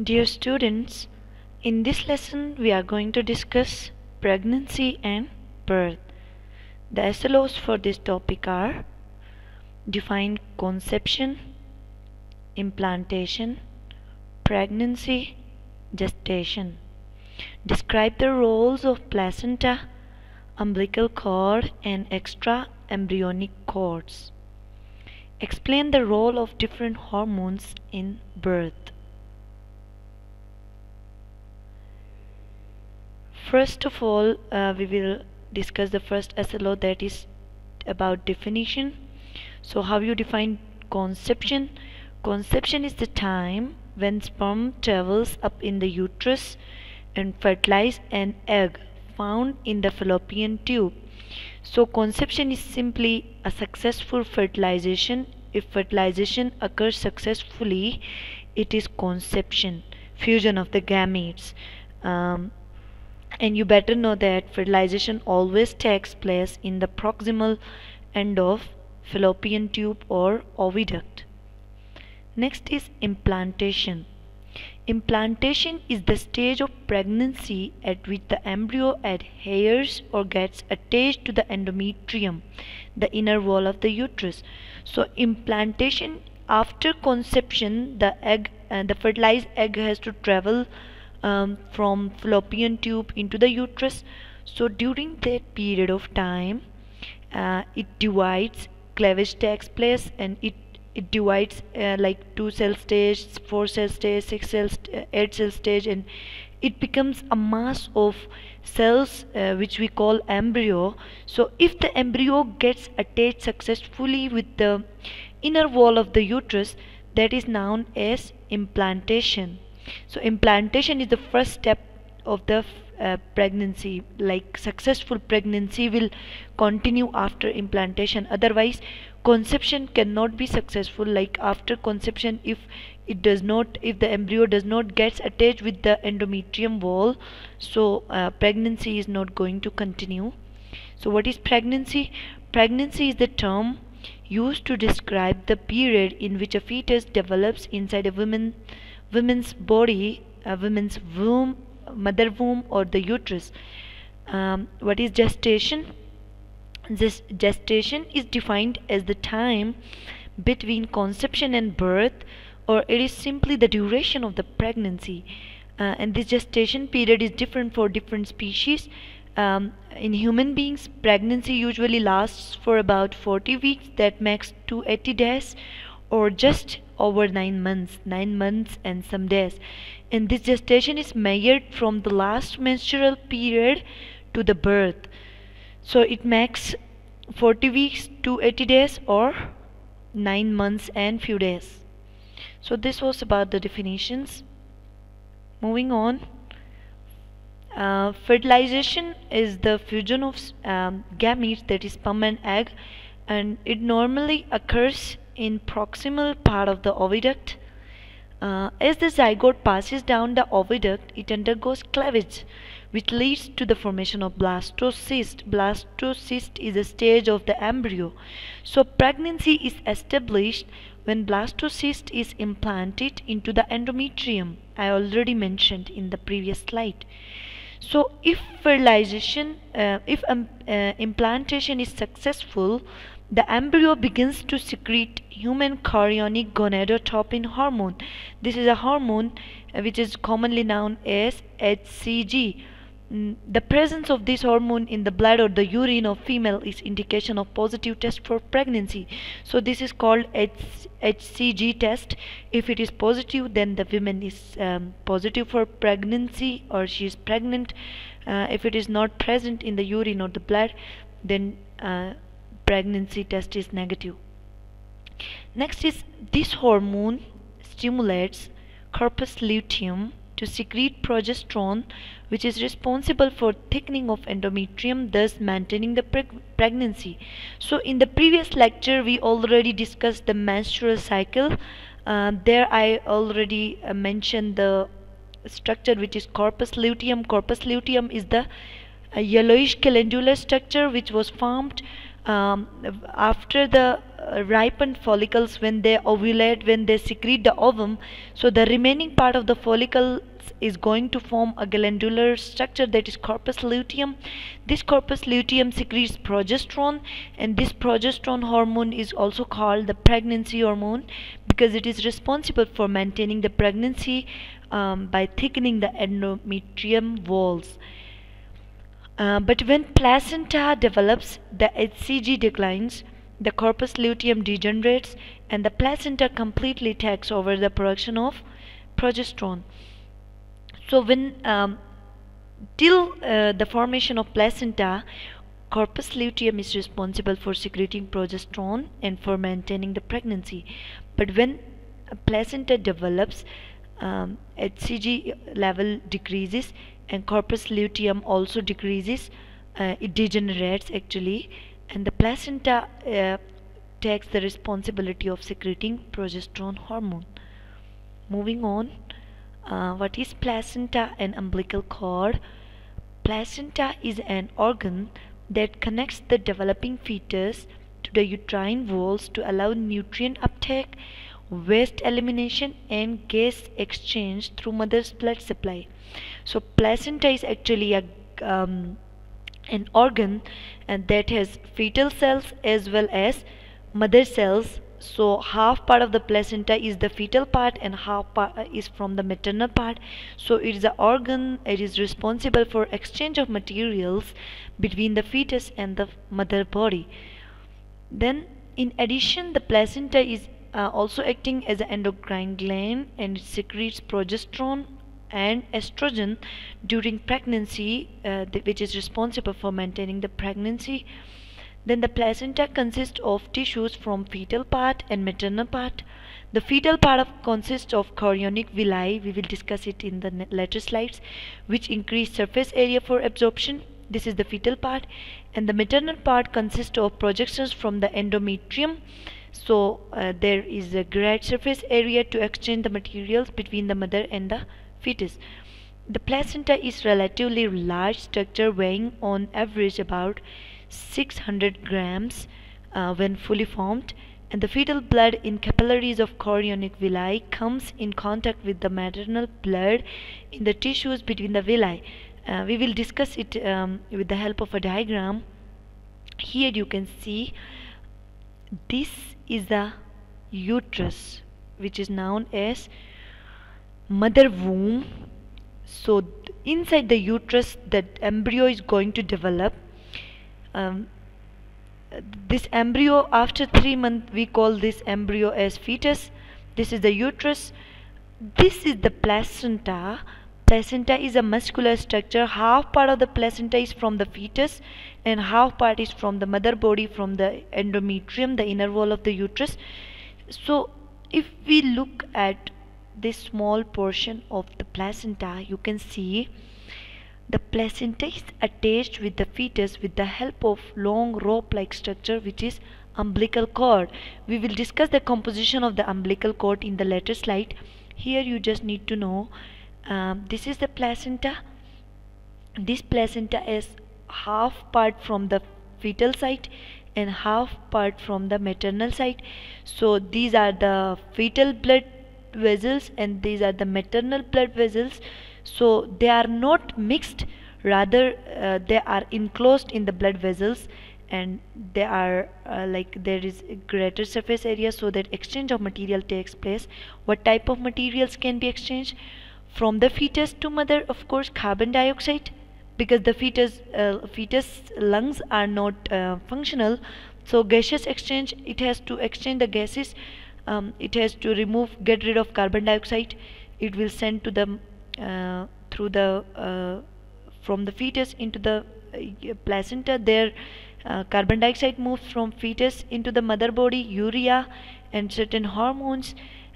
Dear students, in this lesson we are going to discuss pregnancy and birth. The SLOs for this topic are: define conception, implantation, pregnancy, gestation. Describe the roles of placenta, umbilical cord and extra embryonic cords. Explain the role of different hormones in birth. First of all, we will discuss the first SLO, that is about definition. So how you define conception? Conception is the time when sperm travels up in the uterus and fertilize an egg found in the fallopian tube. So conception is simply a successful fertilization. If fertilization occurs successfully, it is conception, fusion of the gametes. And you better know that fertilization always takes place in the proximal end of fallopian tube or oviduct. Next is implantation. Implantation is the stage of pregnancy at which the embryo adheres or gets attached to the endometrium, the inner wall of the uterus. So implantation, after conception, the fertilized egg has to travel from fallopian tube into the uterus. So during that period of time, it divides, cleavage takes place, and it divides like 2 cell stage, 4 cell stage, 6 cell 8 cell stage, and it becomes a mass of cells which we call embryo. So if the embryo gets attached successfully with the inner wall of the uterus, that is known as implantation. So implantation is the first step of the pregnancy. Like successful pregnancy will continue after implantation, otherwise conception cannot be successful. Like after conception, if the embryo does not get attached with the endometrium wall, so pregnancy is not going to continue. So what is pregnancy? Pregnancy is the term used to describe the period in which a fetus develops inside a woman's body, a woman's womb, mother womb, or the uterus. What is gestation? This gestation is defined as the time between conception and birth, or it is simply the duration of the pregnancy. And this gestation period is different for different species. In human beings, pregnancy usually lasts for about 40 weeks, that makes 280 days, or just over 9 months and some days. And this gestation is measured from the last menstrual period to the birth. So it makes 40 weeks, 280 days, or 9 months and few days. So this was about the definitions. Moving on. Fertilization is the fusion of gametes, that is sperm and egg, and it normally occurs in proximal part of the oviduct. As the zygote passes down the oviduct, it undergoes cleavage, which leads to the formation of blastocyst. Blastocyst is a stage of the embryo. So pregnancy is established when blastocyst is implanted into the endometrium. I already mentioned in the previous slide. So if implantation is successful, the embryo begins to secrete human chorionic gonadotropin hormone. This is a hormone which is commonly known as HCG. The presence of this hormone in the blood or the urine of female is indication of positive test for pregnancy. So this is called HCG test. If it is positive, then the woman is positive for pregnancy, or she is pregnant. If it is not present in the urine or the blood, then pregnancy test is negative. Next is, this hormone stimulates corpus luteum to secrete progesterone, which is responsible for thickening of endometrium, thus maintaining the pregnancy. So in the previous lecture we already discussed the menstrual cycle. There I already mentioned the structure, which is corpus luteum. Corpus luteum is the yellowish glandular structure which was formed after the ripened follicles, when they ovulate, when they secrete the ovum, so the remaining part of the follicles is going to form a glandular structure, that is corpus luteum. This corpus luteum secretes progesterone, and this progesterone hormone is also called the pregnancy hormone because it is responsible for maintaining the pregnancy by thickening the endometrium walls. But when placenta develops, the HCG declines, the corpus luteum degenerates, and the placenta completely takes over the production of progesterone. So when till the formation of placenta, corpus luteum is responsible for secreting progesterone and for maintaining the pregnancy. But when a placenta develops, HCG level decreases and corpus luteum also decreases. It degenerates actually, and the placenta takes the responsibility of secreting progesterone hormone. Moving on, what is placenta and umbilical cord? Placenta is an organ that connects the developing fetus to the uterine walls to allow nutrient uptake, waste elimination, and gas exchange through mother's blood supply. So placenta is actually an organ and that has fetal cells as well as mother cells. So half part of the placenta is the fetal part and half part is from the maternal part. So it is an organ, it is responsible for exchange of materials between the fetus and the mother body. Then in addition, the placenta is also acting as an endocrine gland, and it secretes progesterone and estrogen during pregnancy, which is responsible for maintaining the pregnancy. Then the placenta consists of tissues from fetal part and maternal part. The fetal part consists of chorionic villi, we will discuss it in the later slides, which increase surface area for absorption. This is the fetal part. And the maternal part consists of projections from the endometrium. So there is a great surface area to exchange the materials between the mother and the fetus. The placenta is relatively large structure, weighing on average about 600 grams when fully formed, and the fetal blood in capillaries of chorionic villi comes in contact with the maternal blood in the tissues between the villi. We will discuss it with the help of a diagram. Here you can see this is the uterus, which is known as mother womb. So inside the uterus, the embryo is going to develop. This embryo, after 3 months, we call this embryo as fetus. This is the uterus. This is the placenta. Placenta is a muscular structure. Half part of the placenta is from the fetus and half part is from the mother body, from the endometrium, the inner wall of the uterus. So if we look at this small portion of the placenta, you can see the placenta is attached with the fetus with the help of long rope-like structure, which is umbilical cord. We will discuss the composition of the umbilical cord in the later slide. Here you just need to know this is the placenta. This placenta is half part from the fetal side and half part from the maternal side. So these are the fetal blood vessels and these are the maternal blood vessels. So they are not mixed, rather they are enclosed in the blood vessels, and they are like there is a greater surface area so that exchange of material takes place. What type of materials can be exchanged? From the fetus to mother, of course, carbon dioxide, because the fetus lungs are not functional. So gaseous exchange, it has to exchange the gases. It has to get rid of carbon dioxide. It will send to the through the from the fetus into the placenta. There carbon dioxide moves from fetus into the mother body, urea and certain hormones,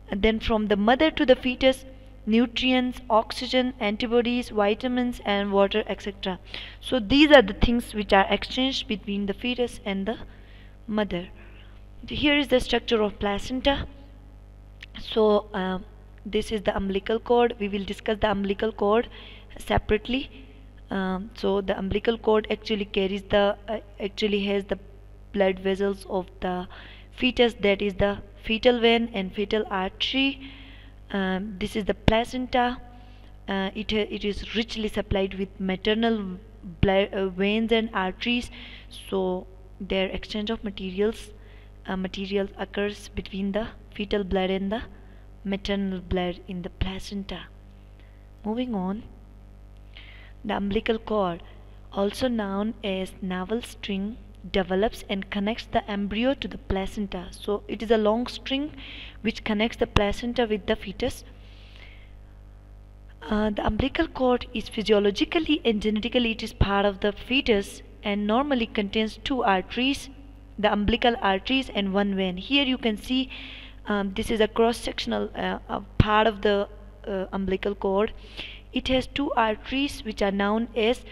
and then from the mother to the fetus, nutrients, oxygen, antibodies, vitamins and water, etc. So these are the things which are exchanged between the fetus and the mother. Here is the structure of placenta. So this is the umbilical cord. We will discuss the umbilical cord separately. So the umbilical cord actually carries the actually has the blood vessels of the fetus, that is the fetal vein and fetal artery. This is the placenta. It is richly supplied with maternal blood, veins and arteries, so their exchange of material occurs between the fetal blood and the maternal blood in the placenta. Moving on, the umbilical cord, also known as navel string, develops and connects the embryo to the placenta. So it is a long string which connects the placenta with the fetus. The umbilical cord is physiologically and genetically it is part of the fetus and normally contains two arteries, the umbilical arteries and one vein. Here you can see this is a cross-sectional part of the umbilical cord. It has two arteries which are known as,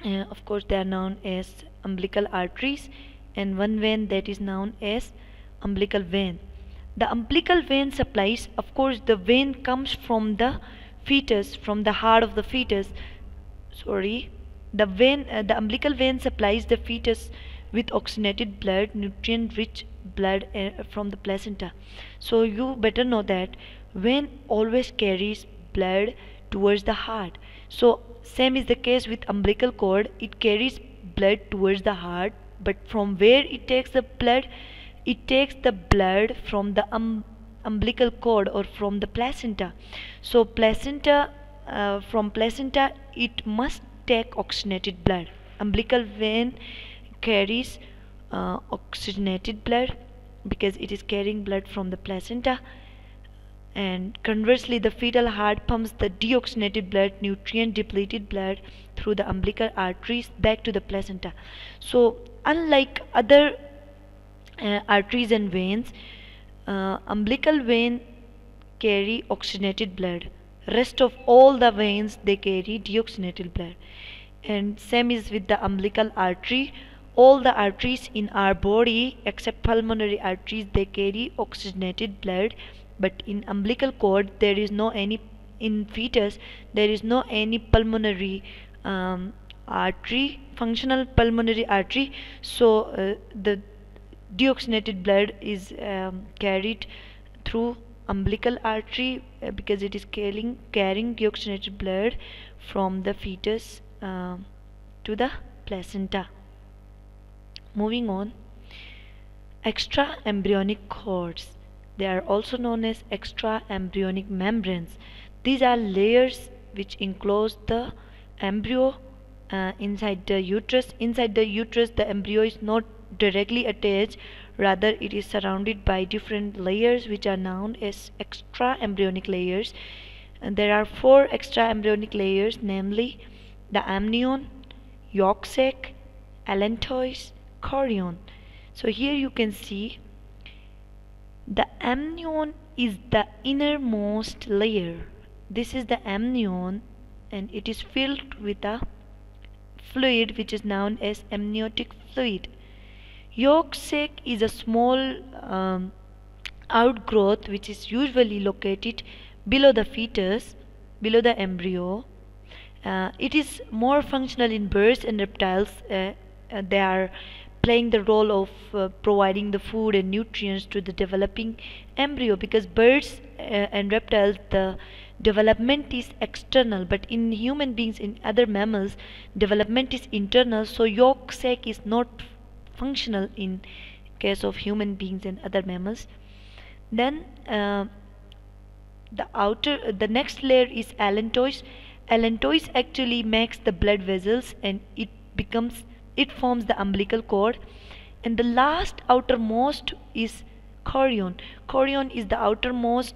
of course, they are known as umbilical arteries, and one vein that is known as umbilical vein. The umbilical vein supplies, of course, the vein comes from the fetus, from the heart of the fetus. Sorry, the umbilical vein supplies the fetus with oxygenated blood, nutrient-rich blood from the placenta. So you better know that vein always carries blood towards the heart. So same is the case with umbilical cord. It carries blood towards the heart, but from where it takes the blood? It takes the blood from the umbilical cord or from the placenta. So from placenta it must take oxygenated blood. Umbilical vein carries oxygenated blood because it is carrying blood from the placenta, and conversely the fetal heart pumps the deoxygenated blood, nutrient depleted blood, through the umbilical arteries back to the placenta. So unlike other arteries and veins, umbilical vein carry oxygenated blood. Rest of all the veins, they carry deoxygenated blood. And same is with the umbilical artery. All the arteries in our body except pulmonary arteries, they carry oxygenated blood, but in umbilical cord there is no any, in fetus there is no any pulmonary artery, functional pulmonary artery. So the deoxygenated blood is carried through umbilical artery because it is carrying deoxygenated blood from the fetus to the placenta. Moving on, extra embryonic cords. They are also known as extra embryonic membranes. These are layers which enclose the embryo inside the uterus. Inside the uterus, the embryo is not directly attached, rather it is surrounded by different layers which are known as extra embryonic layers. And there are four extra embryonic layers, namely the amnion, yolk sac, allantois, chorion. So here you can see the amnion is the innermost layer. This is the amnion and it is filled with a fluid which is known as amniotic fluid. Yolk sac is a small outgrowth which is usually located below the fetus, below the embryo. It is more functional in birds and reptiles. They are playing the role of providing the food and nutrients to the developing embryo, because birds and reptiles, the development is external, but in human beings, in other mammals, development is internal. So yolk sac is not functional in case of human beings and other mammals. Then the next layer is allantois. Allantois actually makes the blood vessels and it forms the umbilical cord. And the last outermost is chorion. Chorion is the outermost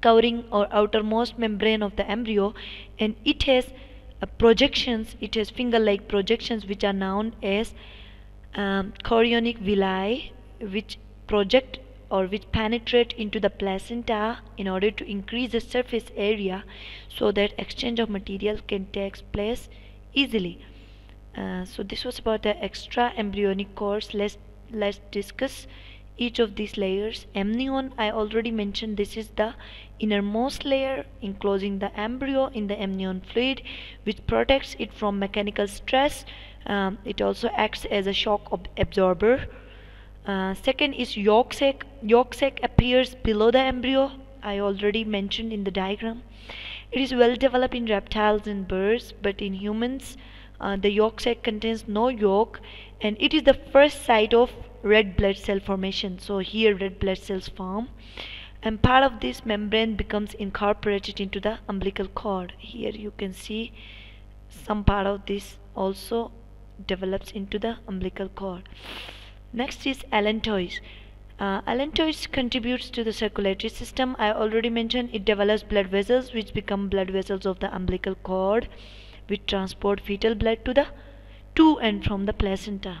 covering or outermost membrane of the embryo, and it has projections, it has finger-like projections which are known as chorionic villi, which project or which penetrate into the placenta in order to increase the surface area so that exchange of material can take place easily. So this was about the extra embryonic cords. Let's discuss each of these layers. Amnion, I already mentioned, this is the innermost layer enclosing the embryo in the amnion fluid, which protects it from mechanical stress. It also acts as a shock absorber. Second is yolk sac. Yolk sac appears below the embryo. I already mentioned in the diagram. It is well developed in reptiles and birds, but in humans, the yolk sac contains no yolk, and it is the first site of red blood cell formation. So here red blood cells form, and part of this membrane becomes incorporated into the umbilical cord. Here you can see some part of this also develops into the umbilical cord. Next is allantois. Allantois contributes to the circulatory system. I already mentioned it develops blood vessels which become blood vessels of the umbilical cord, which transport fetal blood to and from the placenta.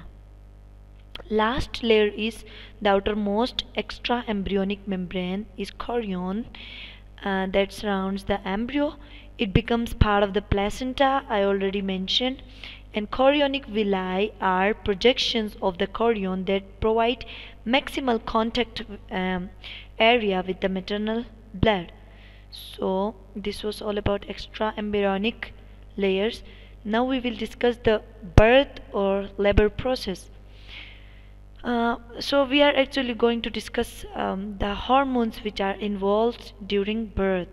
Last layer is the outermost extra embryonic membrane is chorion that surrounds the embryo. It becomes part of the placenta, I already mentioned, and chorionic villi are projections of the chorion that provide maximal contact area with the maternal blood. So this was all about extra embryonic layers. Now we will discuss the birth or labor process. So we are actually going to discuss the hormones which are involved during birth.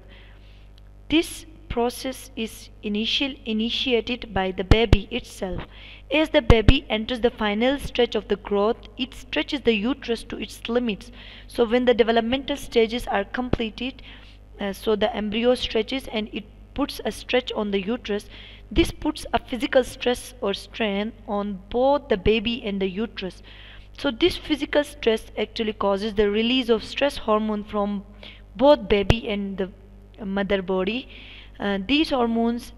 This process is initiated by the baby itself. As the baby enters the final stretch of the growth, it stretches the uterus to its limits. So when the developmental stages are completed, so the embryo stretches and it puts a stretch on the uterus. This puts a physical stress or strain on both the baby and the uterus. So this physical stress actually causes the release of stress hormone from both baby and the mother body. These hormones,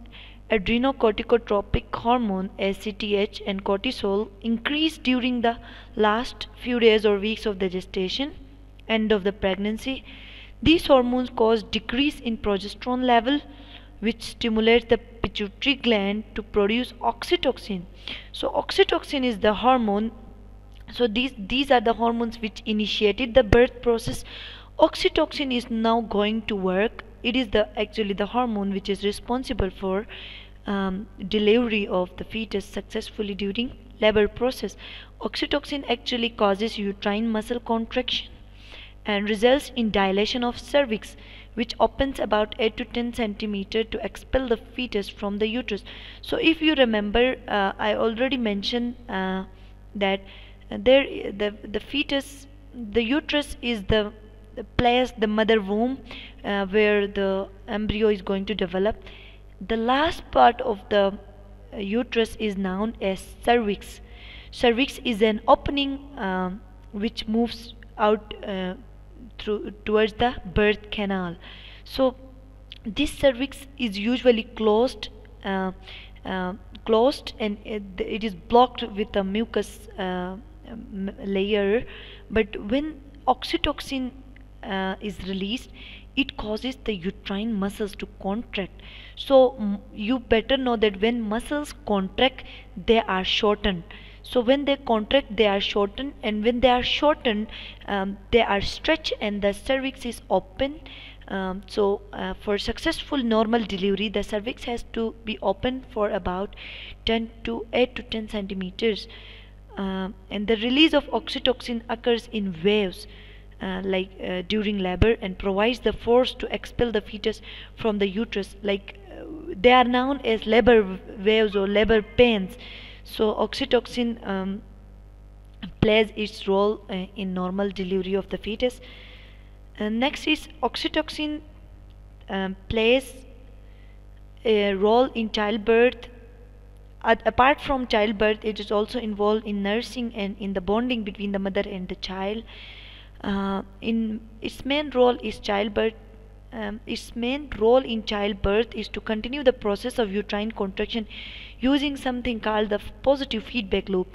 adrenocorticotropic hormone ACTH and cortisol, increase during the last few days or weeks of the gestation, end of the pregnancy. These hormones cause decrease in progesterone level, which stimulates the pituitary gland to produce oxytocin. So oxytocin is the hormone. So these are the hormones which initiated the birth process. Oxytocin is now going to work. It is actually the hormone which is responsible for delivery of the fetus successfully during labor process. Oxytocin actually causes uterine muscle contraction and results in dilation of cervix, which opens about 8 to 10 centimeter to expel the fetus from the uterus. So if you remember, I already mentioned that the fetus, the uterus is the place, the mother womb, where the embryo is going to develop. The last part of the uterus is known as cervix. Cervix is an opening which moves out towards the birth canal. So this cervix is usually closed and it is blocked with a mucus layer, but when oxytocin is released, it causes the uterine muscles to contract. So you better know that when muscles contract, they are shortened. So when they contract, they are shortened, and when they are shortened, they are stretched and the cervix is open. For successful normal delivery, the cervix has to be open for about 8 to 10 centimeters. And the release of oxytocin occurs in waves during labor and provides the force to expel the fetus from the uterus. They are known as labor waves or labor pains. So oxytocin plays its role in normal delivery of the fetus. Next is oxytocin plays a role in childbirth. Apart from childbirth, it is also involved in nursing and in the bonding between the mother and the child. In its main role is childbirth. Its main role in childbirth is to continue the process of uterine contraction using something called the positive feedback loop.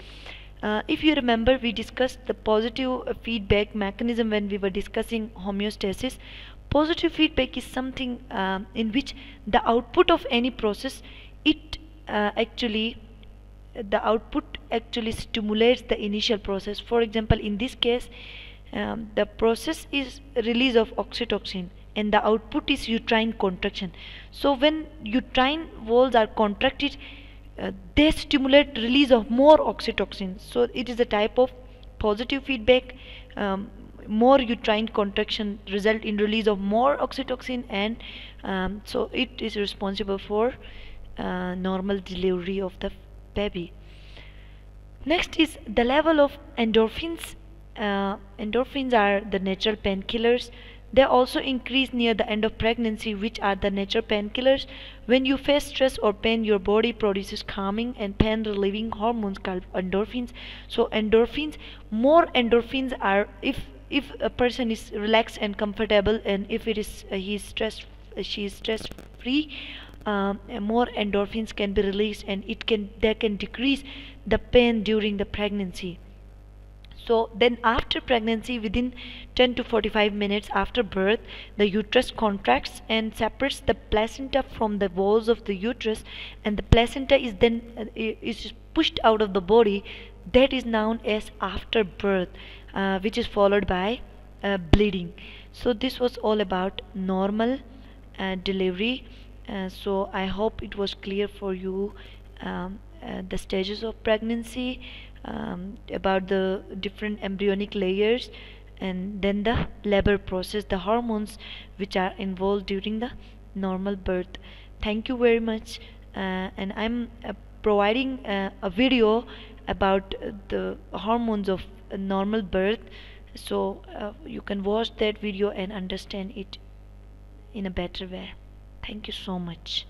If you remember, we discussed the positive feedback mechanism when we were discussing homeostasis. Positive feedback is something in which the output of any process, the output actually stimulates the initial process. For example, in this case, the process is release of oxytocin and the output is uterine contraction. So when uterine walls are contracted, they stimulate release of more oxytocin. So it is a type of positive feedback. More uterine contraction result in release of more oxytocin, and so it is responsible for normal delivery of the baby. Next is the level of endorphins. Endorphins are the natural painkillers. They also increase near the end of pregnancy, which are the natural painkillers. When you face stress or pain, your body produces calming and pain relieving hormones called endorphins. So endorphins, more endorphins are if a person is relaxed and comfortable, and if it is he is stress she is stress free, more endorphins can be released, and they can decrease the pain during the pregnancy. So then after pregnancy, within 10 to 45 minutes after birth, the uterus contracts and separates the placenta from the walls of the uterus, and the placenta is then is pushed out of the body. That is known as afterbirth, which is followed by bleeding. So this was all about normal delivery. So I hope it was clear for you, the stages of pregnancy, about the different embryonic layers, and then the labor process, the hormones which are involved during the normal birth. Thank you very much, and I'm providing a video about the hormones of normal birth, so you can watch that video and understand it in a better way. Thank you so much.